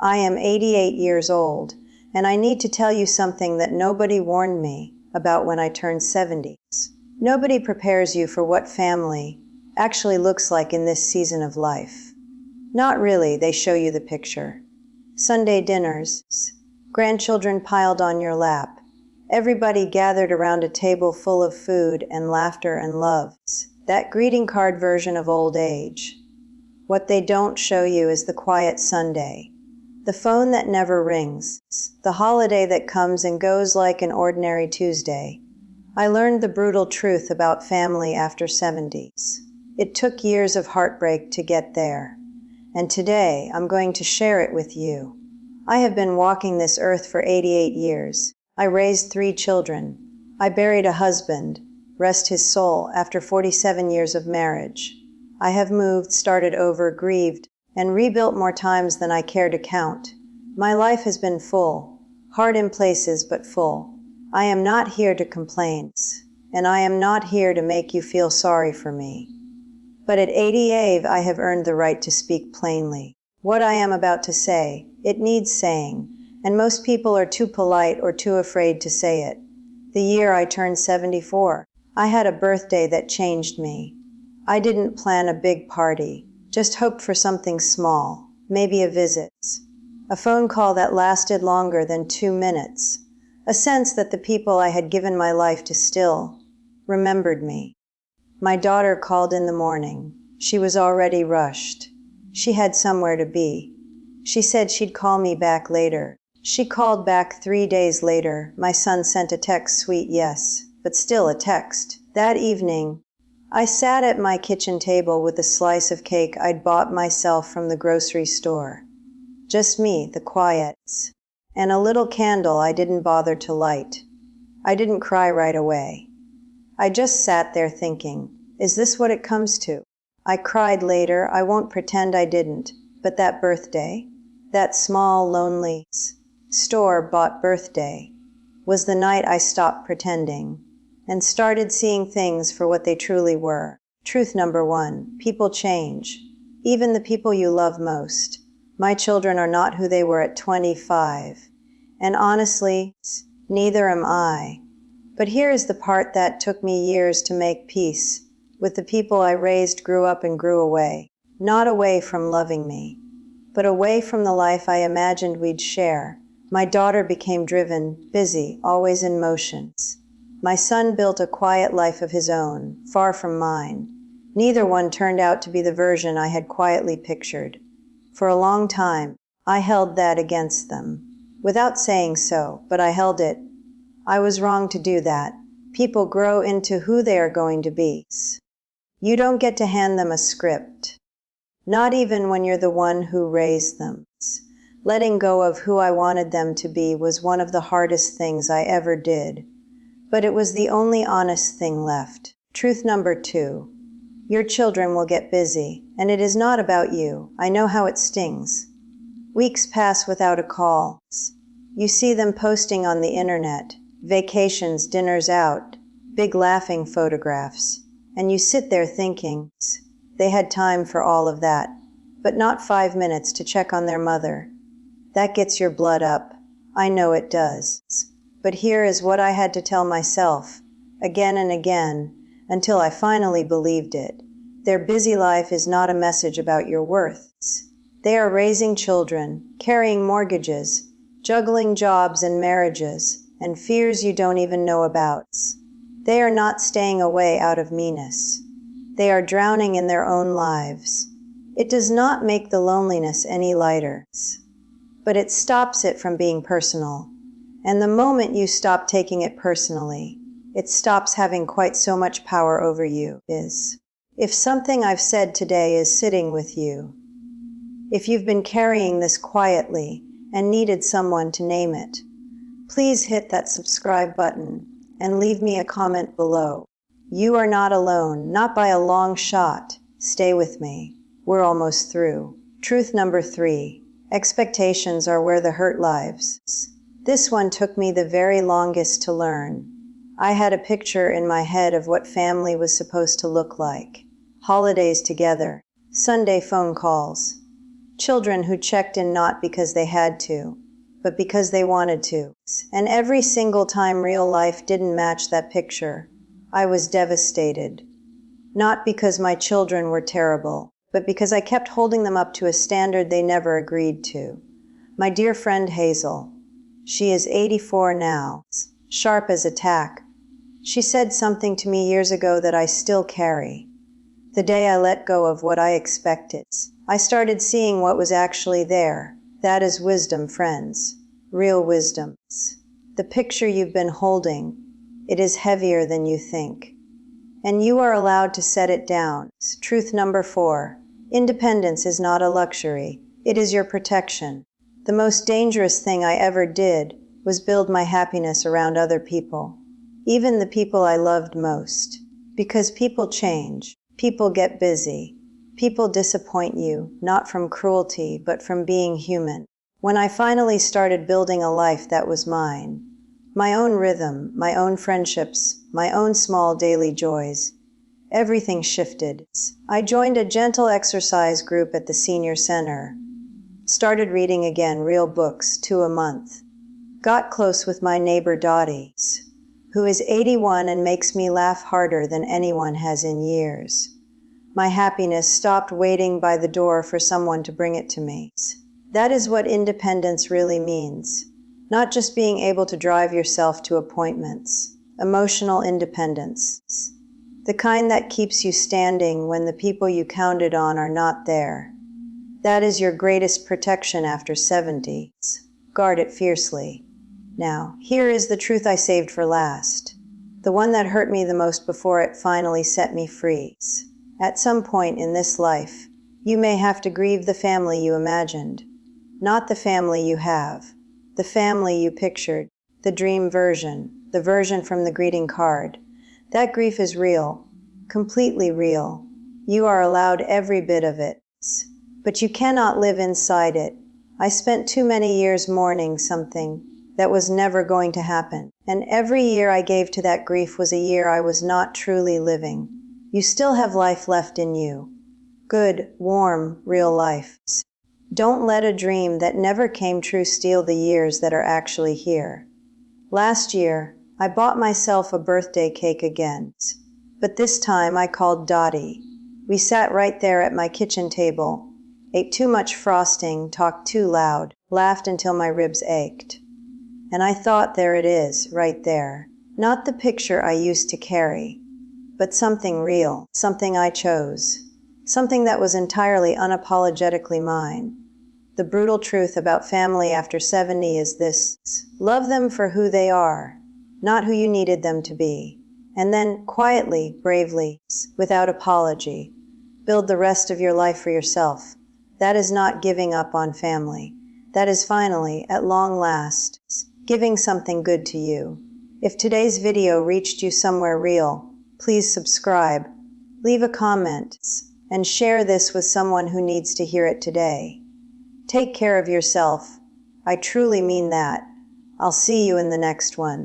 I am 88 years old, and I need to tell you something that nobody warned me about when I turned 70. Nobody prepares you for what family actually looks like in this season of life. Not really, they show you the picture. Sunday dinners, grandchildren piled on your lap, everybody gathered around a table full of food and laughter and love. That greeting card version of old age. What they don't show you is the quiet Sunday, the phone that never rings, the holiday that comes and goes like an ordinary Tuesday. I learned the brutal truth about family after 70s. It took years of heartbreak to get there. And today, I'm going to share it with you. I have been walking this earth for 88 years. I raised 3 children. I buried a husband, rest his soul, after 47 years of marriage. I have moved, started over, grieved, and rebuilt more times than I care to count. My life has been full, hard in places, but full. I am not here to complain, and I am not here to make you feel sorry for me. But at 88, I have earned the right to speak plainly. What I am about to say, it needs saying, and most people are too polite or too afraid to say it. The year I turned 74, I had a birthday that changed me. I didn't plan a big party, just hoped for something small, maybe a visit, a phone call that lasted longer than 2 minutes, a sense that the people I had given my life to still remembered me. My daughter called in the morning. She was already rushed. She had somewhere to be. She said she'd call me back later. She called back 3 days later. My son sent a text, sweet yes, but still a text. That evening, I sat at my kitchen table with a slice of cake I'd bought myself from the grocery store. Just me, the quiets, and a little candle I didn't bother to light. I didn't cry right away. I just sat there thinking, is this what it comes to? I cried later, I won't pretend I didn't, but that birthday, that small, lonely, store-bought birthday, was the night I stopped pretending and started seeing things for what they truly were. Truth number 1, people change, even the people you love most. My children are not who they were at 25, and honestly, neither am I. But here is the part that took me years to make peace with the people I raised, grew up, and grew away. Not away from loving me, but away from the life I imagined we'd share. My daughter became driven, busy, always in motion. My son built a quiet life of his own, far from mine. Neither one turned out to be the version I had quietly pictured. For a long time, I held that against them. Without saying so, but I held it. I was wrong to do that. People grow into who they are going to be. You don't get to hand them a script. Not even when you're the one who raised them. Letting go of who I wanted them to be was one of the hardest things I ever did. But it was the only honest thing left. Truth number 2. Your children will get busy, and it is not about you. I know how it stings. Weeks pass without a call. You see them posting on the internet, vacations, dinners out, big laughing photographs, and you sit there thinking, they had time for all of that, but not 5 minutes to check on their mother. That gets your blood up. I know it does. But here is what I had to tell myself, again and again, until I finally believed it. Their busy life is not a message about your worth. They are raising children, carrying mortgages, juggling jobs and marriages, and fears you don't even know about. They are not staying away out of meanness. They are drowning in their own lives. It does not make the loneliness any lighter, but it stops it from being personal. And the moment you stop taking it personally, it stops having quite so much power over you. If something I've said today is sitting with you, if you've been carrying this quietly and needed someone to name it, please hit that subscribe button and leave me a comment below. You are not alone, not by a long shot. Stay with me. We're almost through. Truth number 3. Expectations are where the hurt lives. This one took me the very longest to learn. I had a picture in my head of what family was supposed to look like. Holidays together, Sunday phone calls, Children who checked in not because they had to, but because they wanted to. And every single time real life didn't match that picture, I was devastated. Not because my children were terrible, but because I kept holding them up to a standard they never agreed to. My dear friend Hazel, she is 84 now, sharp as a tack. She said something to me years ago that I still carry. The day I let go of what I expected, I started seeing what was actually there. That is wisdom, friends. Real wisdom. The picture you've been holding, it is heavier than you think. And you are allowed to set it down. Truth number 4. Independence is not a luxury. It is your protection. The most dangerous thing I ever did was build my happiness around other people. Even the people I loved most. Because people change. People get busy. People disappoint you, not from cruelty, but from being human. When I finally started building a life that was mine, my own rhythm, my own friendships, my own small daily joys, everything shifted. I joined a gentle exercise group at the senior center. Started reading again real books, 2 a month. Got close with my neighbor Dottie, who is 81 and makes me laugh harder than anyone has in years. My happiness stopped waiting by the door for someone to bring it to me. That is what independence really means. Not just being able to drive yourself to appointments. Emotional independence. The kind that keeps you standing when the people you counted on are not there. That is your greatest protection after 70. Guard it fiercely. Now, here is the truth I saved for last. The one that hurt me the most before it finally set me free. At some point in this life, you may have to grieve the family you imagined. Not the family you have. The family you pictured. The dream version. The version from the greeting card. That grief is real. Completely real. You are allowed every bit of it. But you cannot live inside it. I spent too many years mourning something that was never going to happen. And every year I gave to that grief was a year I was not truly living. You still have life left in you. Good, warm, real life. Don't let a dream that never came true steal the years that are actually here. Last year, I bought myself a birthday cake again. But this time I called Dottie. We sat right there at my kitchen table, ate too much frosting, talked too loud, laughed until my ribs ached. And I thought, there it is, right there. Not the picture I used to carry, but something real, something I chose, something that was entirely unapologetically mine. The brutal truth about family after 70 is this: love them for who they are, not who you needed them to be. And then, quietly, bravely, without apology, build the rest of your life for yourself. That is not giving up on family. That is finally, at long last, giving something good to you. If today's video reached you somewhere real, please subscribe, leave a comment, and share this with someone who needs to hear it today. Take care of yourself. I truly mean that. I'll see you in the next one.